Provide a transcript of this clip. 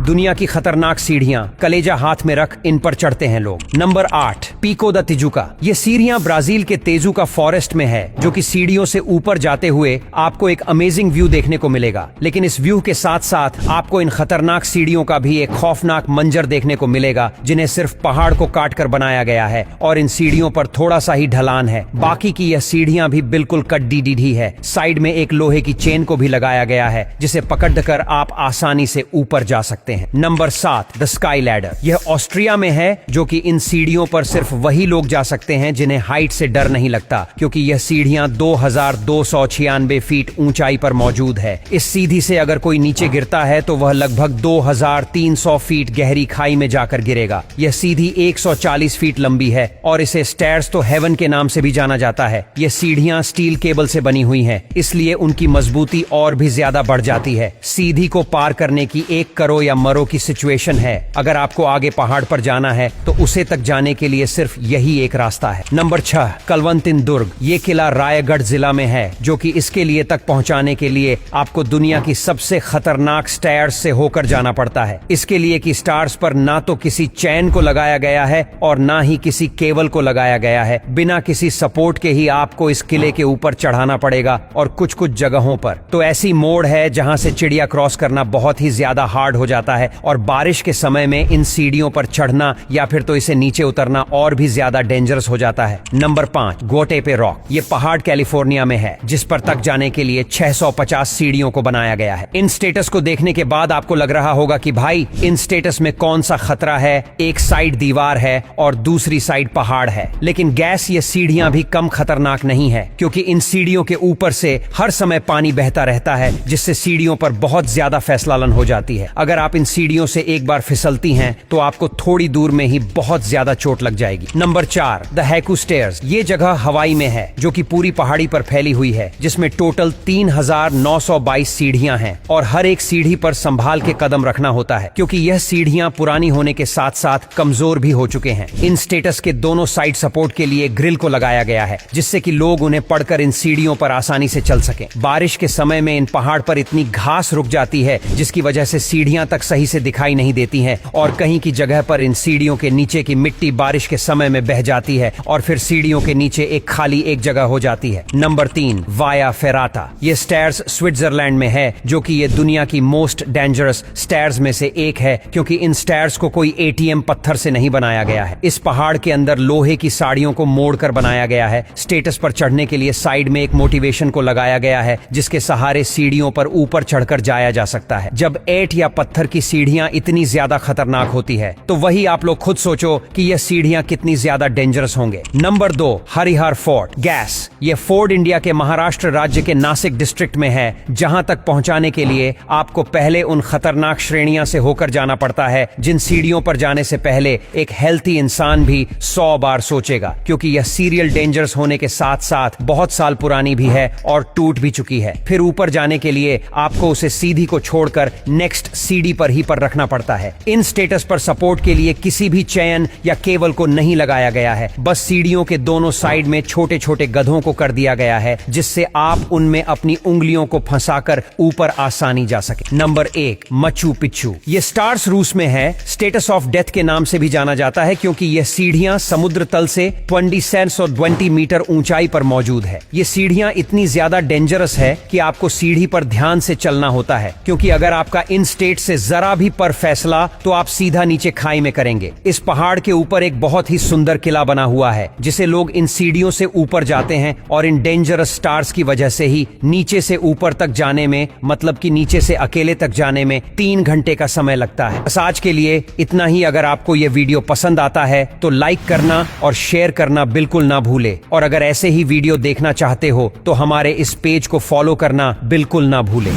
दुनिया की खतरनाक सीढ़ियां, कलेजा हाथ में रख इन पर चढ़ते हैं लोग। Number 8, Pico da Tijuca. ये सीढ़ियां ब्राजील के तेजुका फॉरेस्ट में है, जो कि सीढ़ियों से ऊपर जाते हुए आपको एक अमेजिंग व्यू देखने को मिलेगा। लेकिन इस व्यू के साथ साथ आपको इन खतरनाक सीढ़ियों का भी एक खौफनाक मंजर देखने को मिलेगा, जिन्हें सिर्फ पहाड़ को काट कर बनाया गया है और इन सीढ़ियों पर थोड़ा सा ही ढलान है। बाकी की यह सीढ़ियां भी बिल्कुल कड्डी डीढ़ी है। साइड में एक लोहे की चेन को भी लगाया गया है, जिसे पकड़कर आप आसानी से ऊपर जा सकते हैं। Number 7, the sky ladder. यह ऑस्ट्रिया में है, जो कि इन सीढ़ियों पर सिर्फ वही लोग जा सकते हैं जिन्हें हाइट से डर नहीं लगता, क्योंकि यह सीढ़ियां 2296 फीट ऊंचाई पर मौजूद है। इस सीढ़ी से अगर कोई नीचे गिरता है तो वह लगभग 2300 फीट गहरी खाई में जाकर गिरेगा। यह सीढ़ी 140 फीट लंबी है और इसे स्टेयर्स टू हेवन के नाम से भी जाना जाता है। यह सीढ़ियां स्टील केबल से बनी हुई हैं, इसलिए उनकी मजबूती और भी ज्यादा बढ़ जाती है। सीढ़ी को पार करने की एक करो या मरो की सिचुएशन है। अगर आपको आगे पहाड़ पर जाना है तो उसे तक जाने के लिए सिर्फ यही एक रास्ता है। नंबर 6, कलवंतिन दुर्ग। ये किला रायगढ़ जिला में है, जो कि इसके लिए तक पहुंचाने के लिए आपको दुनिया की सबसे खतरनाक स्टेयर्स से होकर जाना पड़ता है। इसके लिए कि स्टार्स पर ना तो किसी चैन को लगाया गया है और ना ही किसी केबल को लगाया गया है। बिना किसी सपोर्ट के ही आपको इस किले के ऊपर चढ़ाना पड़ेगा और कुछ कुछ जगहों पर तो ऐसी मोड़ है जहां से चिड़िया क्रॉस करना बहुत ही ज्यादा हार्ड हो जाता है और बारिश के समय में इन सीढ़ियों पर चढ़ना या फिर तो इसे नीचे उतरना और भी ज्यादा डेंजरस हो जाता है। Number 5, Guatape rock. ये पहाड़ कैलिफोर्निया में है, जिस पर तक जाने के लिए 650 सीढ़ियों को बनाया गया है। इन स्टेटस को देखने के बाद आपको लग रहा होगा कि भाई इन स्टेटस में कौन सा खतरा है, एक साइड दीवार है और दूसरी साइड पहाड़ है। लेकिन गैस ये सीढ़ियां भी कम खतरनाक नहीं है, क्योंकि इन सीढ़ियों के ऊपर से हर समय पानी बहता रहता है, जिससे सीढ़ियों पर बहुत ज्यादा फैसलालन हो जाती है। अगर आप इन सीढ़ियों से एक बार फिसलती हैं तो आपको थोड़ी दूर में ही बहुत ज्यादा चोट लग जाएगी। Number 4, the haiku stairs. ये जगह हवाई में है, जो कि पूरी पहाड़ी पर फैली हुई है, जिसमें टोटल 3922 सीढ़ियां हैं और हर एक सीढ़ी पर संभाल के कदम रखना होता है, क्योंकि यह सीढ़ियां पुरानी होने के साथ साथ कमजोर भी हो चुके हैं। इन स्टेटस के दोनों साइड सपोर्ट के लिए ग्रिल को लगाया गया है, जिससे कि लोग उन्हें पढ़कर इन सीढ़ियों पर आसानी से चल सकें। बारिश के समय में इन पहाड़ पर इतनी घास रुक जाती है, जिसकी वजह से सीढ़ियां तक सही से दिखाई नहीं देती हैं और कहीं की जगह पर इन सीढ़ियों के नीचे की मिट्टी बारिश के समय में बह जाती है और फिर सीढ़ियों के नीचे एक खाली एक जगह हो जाती है। Number 3, via ferrata. ये स्टेयर्स स्विट्जरलैंड में है, जो कि ये दुनिया की मोस्ट डेंजरस स्टेयर्स में से एक है, क्योंकि इन स्टेयर्स को कोई एटीएम पत्थर से नहीं बनाया गया है। इस पहाड़ के अंदर लोहे की साड़ियों को मोड़कर बनाया गया है। स्टेटस पर चढ़ने के लिए साइड में एक मोटिवेशन को लगाया गया है, जिसके सहारे सीढ़ियों पर ऊपर चढ़कर जाया जा सकता है। जब ईंट या पत्थर की सीढ़ियां इतनी ज्यादा खतरनाक होती है तो वही आप लोग खुद सोचो कि यह सीढ़ियां कितनी ज्यादा डेंजरस होंगे। Number 2, Harihar fort. गैस। ये फोर्ट इंडिया के महाराष्ट्र राज्य के नासिक डिस्ट्रिक्ट में है, जहां तक पहुंचाने के लिए आपको पहले उन खतरनाक श्रेणियां से होकर जाना पड़ता है, जिन सीढ़ियों पर जाने से पहले एक हेल्थी इंसान भी 100 बार सोचेगा, क्योंकि यह सीरियल डेंजरस होने के साथ साथ बहुत साल पुरानी भी है और टूट भी चुकी है। फिर ऊपर जाने के लिए आपको उसे सीढ़ी को छोड़कर नेक्स्ट सीढ़ी पर ही पर रखना पड़ता है। इन स्टेटस पर सपोर्ट के लिए किसी भी चैन या केबल को नहीं लगाया गया है, बस सीढ़ियों के दोनों साइड में छोटे छोटे गधों को कर दिया गया है, जिससे आप उनमें अपनी उंगलियों को फंसाकर ऊपर आसानी जा सके। Number 1, Machu Picchu. ये स्टार्स रूस में है। स्टेटस ऑफ डेथ के नाम से भी जाना जाता है, क्योंकि यह सीढ़ियां समुद्र तल से 2720 मीटर ऊंचाई पर मौजूद है। ये सीढ़ियां इतनी ज्यादा डेंजरस है कि आपको सीढ़ी पर ध्यान से चलना होता है, क्योंकि अगर आपका इन स्टेट से जरा भी पर फैसला तो आप सीधा नीचे खाई में करेंगे। इस पहाड़ के ऊपर एक बहुत ही सुंदर किला बना हुआ है, जिसे लोग इन सीढ़ियों से ऊपर जाते हैं और इन डेंजरस स्टार्स की वजह से ही नीचे से ऊपर तक जाने में, मतलब कि नीचे से अकेले तक जाने में 3 घंटे का समय लगता है। बस आज के लिए इतना ही। अगर आपको ये वीडियो पसंद आता है तो लाइक करना और शेयर करना बिल्कुल ना भूले, और अगर ऐसे ही वीडियो देखना चाहते हो तो हमारे इस पेज को फॉलो करना बिल्कुल ना भूले।